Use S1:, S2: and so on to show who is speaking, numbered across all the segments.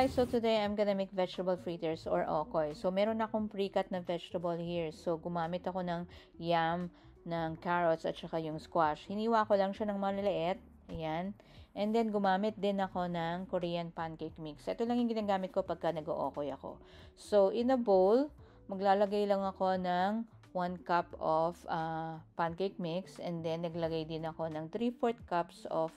S1: guys, so today I'm gonna make vegetable fritters or okoy. So meron akong pre-cut na vegetable here. So gumamit ako ng yam, ng carrots at saka yung squash. Hiniwa ko lang siya ng maliliit. Ayan. And then gumamit din ako ng Korean pancake mix. Ito lang yung ginagamit ko pagka nag-ookoy ako. So in a bowl, maglalagay lang ako ng 1 cup of pancake mix, and then naglagay din ako ng 3/4 cups of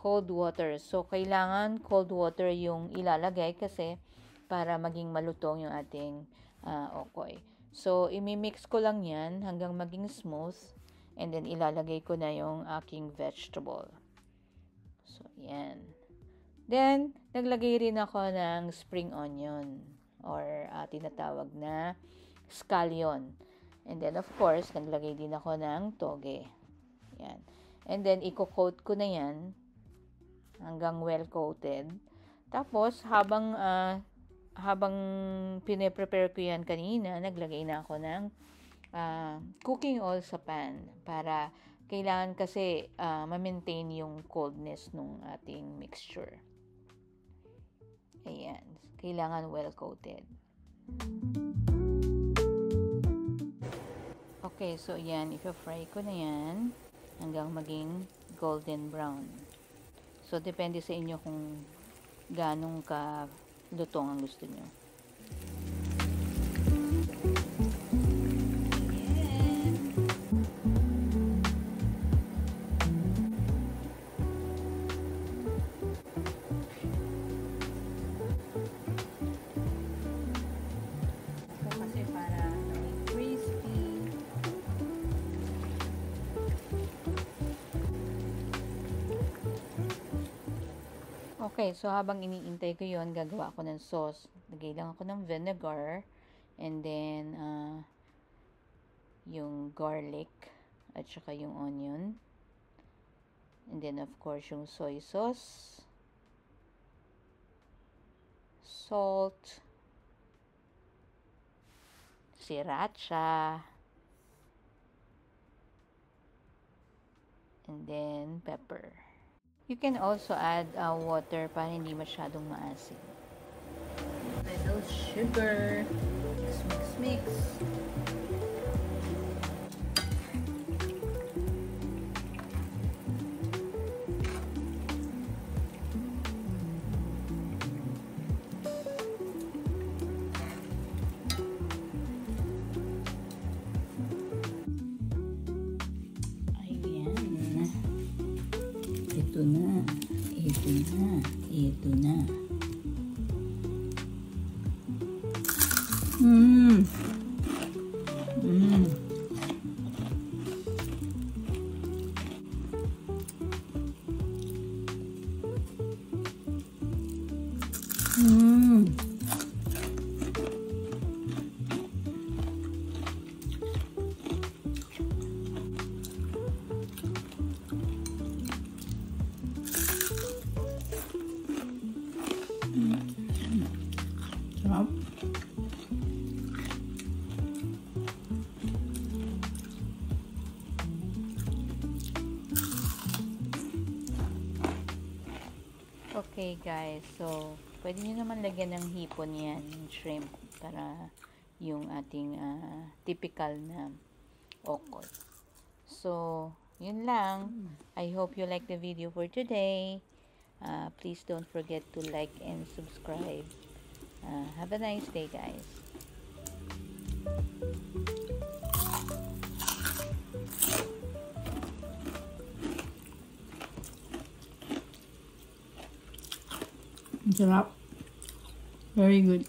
S1: cold water. So, kailangan cold water yung ilalagay kasi para maging malutong yung ating okoy. So, imimix ko lang yan hanggang maging smooth, and then ilalagay ko na yung aking vegetable. So, yan. Then, naglagay rin ako ng spring onion or tinatawag na scallion. And then, of course, naglagay din ako ng toge. Yan. And then, i-coat ko na yan hanggang well coated. Tapos habang pine-prepare ko yan kanina, naglagay na ako ng cooking oil sa pan para kailangan kasi ma-maintain yung coldness nung ating mixture. Ayan, kailangan well coated. Okay, so yan, i-fry ko na yan hanggang maging golden brown. So, depende sa inyo kung ganong ka lutong ang gusto nyo. So, kasi para crispy. Okay, so habang iniintay ko yon, gagawa ako ng sauce. Lagay lang ako ng vinegar, and then yung garlic at saka yung onion, and then of course yung soy sauce, salt, sriracha, and then pepper. You can also add water para hindi masyadong maasim. Little sugar. Mix. Ito na. Sarap. Okay guys, so pwede nyo naman lagyan ng hipon yan, shrimp, para yung ating typical na okoy. So, yun lang. I hope you like the video for today. Please don't forget to like and subscribe. Have a nice day, guys.
S2: Sarap. Very good.